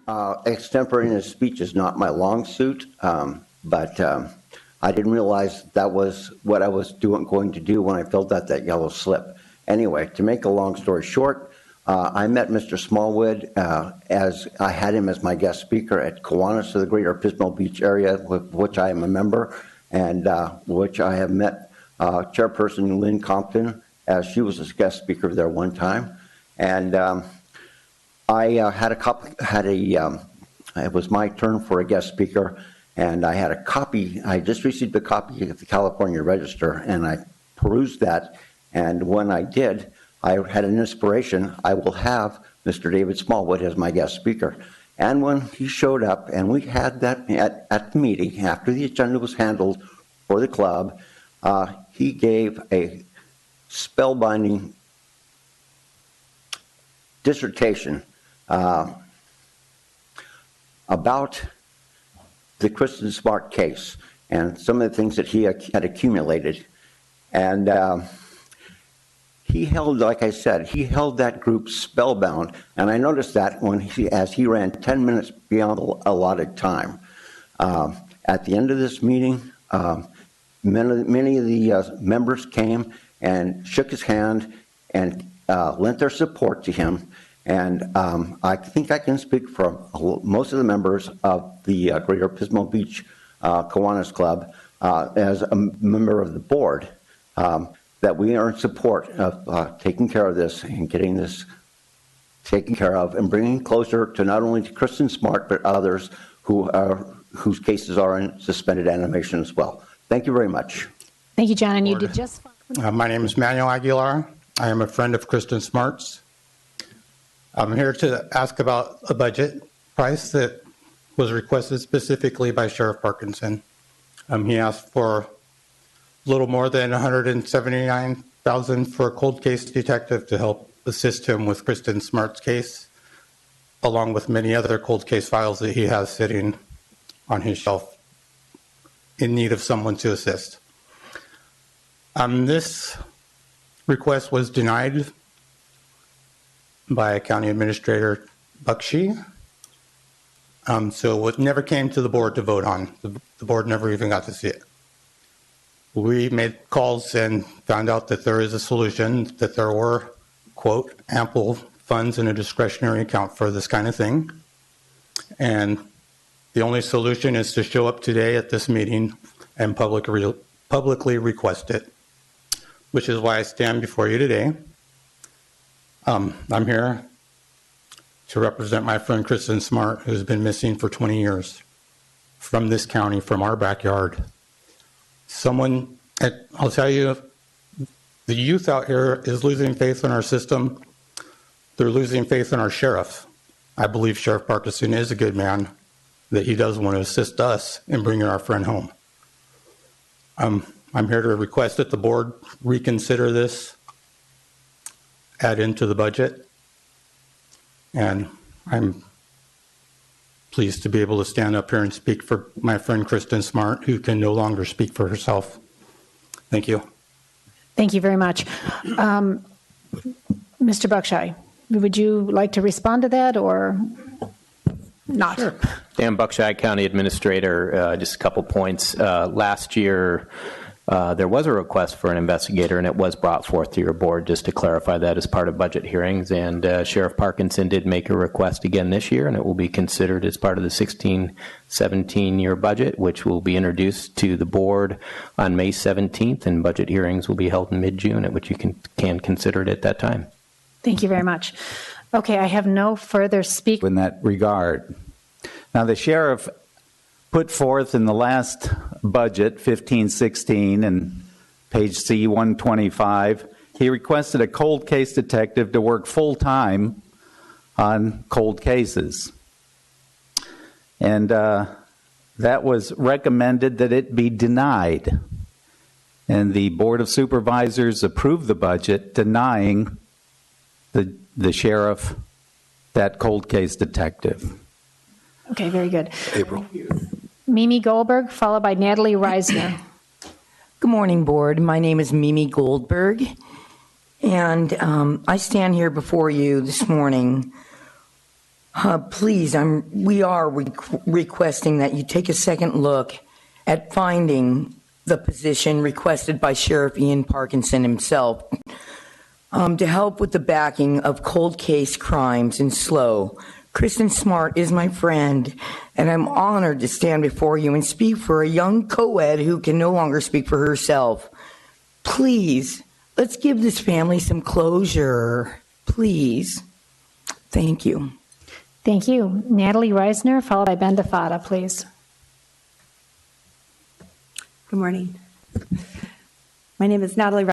Extemporaneous speech is not my long suit, but I didn't realize that was what I was going to do when I filled out that yellow slip. Anyway, to make a long story short, I met Mr. Smallwood as I had him as my guest speaker at Kiwanis of the Greater Pismo Beach area, with which I am a member, and which I have met Chairperson Lynn Compton as she was a guest speaker there one time. And I it was my turn for a guest speaker, and I had a copy. I just received a copy of the California Register, and I perused that. And when I did, I had an inspiration. I will have Mr. David Smallwood as my guest speaker. And when he showed up, and we had that at the meeting, after the agenda was handled for the club, he gave a spellbinding dissertation about the Kristin Smart case and some of the things that he had accumulated. And he held, like I said, he held that group spellbound. And I noticed that as he ran 10 minutes beyond the allotted time. At the end of this meeting, many of the members came and shook his hand and lent their support to him. And I think I can speak for most of the members of the Greater Pismo Beach Kiwanis Club as a member of the board that we are in support of taking care of this and getting this taken care of and bringing closer to not only to Kristin Smart but others whose cases are in suspended animation as well. Thank you very much. Thank you, John. And you did just fine. My name is Manuel Aguilar. I am a friend of Kristin Smart's. I'm here to ask about a budget price that was requested specifically by Sheriff Parkinson. He asked for a little more than $179,000 for a cold case detective to help assist him with Kristin Smart's case, along with many other cold case files that he has sitting on his shelf in need of someone to assist. This request was denied by County Administrator Bakshi. So it never came to the board to vote on. The board never even got to see it. We made calls and found out that there is a solution, that there were, quote, ample funds in a discretionary account for this kind of thing. And the only solution is to show up today at this meeting and publicly request it, which is why I stand before you today. I'm here to represent my friend Kristin Smart, who's been missing for 20 years from this county, from our backyard. I'll tell you, the youth out here is losing faith in our system. They're losing faith in our sheriff. I believe Sheriff Parkinson is a good man, that he does want to assist us in bringing our friend home. I'm here to request that the board reconsider this, add into the budget, and I'm pleased to be able to stand up here and speak for my friend Kristin Smart, who can no longer speak for herself. Thank you. Thank you very much. Mr. Buckshire, would you like to respond to that or not? Sure. Dan Buckshire, County Administrator. Just a couple points. Last year, there was a request for an investigator, and it was brought forth to your board just to clarify that as part of budget hearings. And Sheriff Parkinson did make a request again this year, and it will be considered as part of the 16-17 year budget, which will be introduced to the board on May 17th, and budget hearings will be held in mid-June, at which you can consider it at that time. Thank you very much. Okay, I have no further speak in that regard. Now, the sheriff put forth in the last budget, 15-16, and page C-125, he requested a cold case detective to work full-time on cold cases. And that was recommended that it be denied. And the Board of Supervisors approved the budget denying the sheriff that cold case detective. Okay, very good. April. Mimi Goldberg, followed by Natalie Reisner. Good morning, Board. My name is Mimi Goldberg, and I stand here before you this morning Please, we are requesting that you take a second look at finding the position requested by Sheriff Ian Parkinson himself to help with the backing of cold case crimes in SLO. Kristin Smart is my friend, and I'm honored to stand before you and speak for a young co-ed who can no longer speak for herself. Please, let's give this family some closure. Please. Thank you. Thank you. Natalie Reisner, followed by Ben DeFada, please. Good morning. My name is Natalie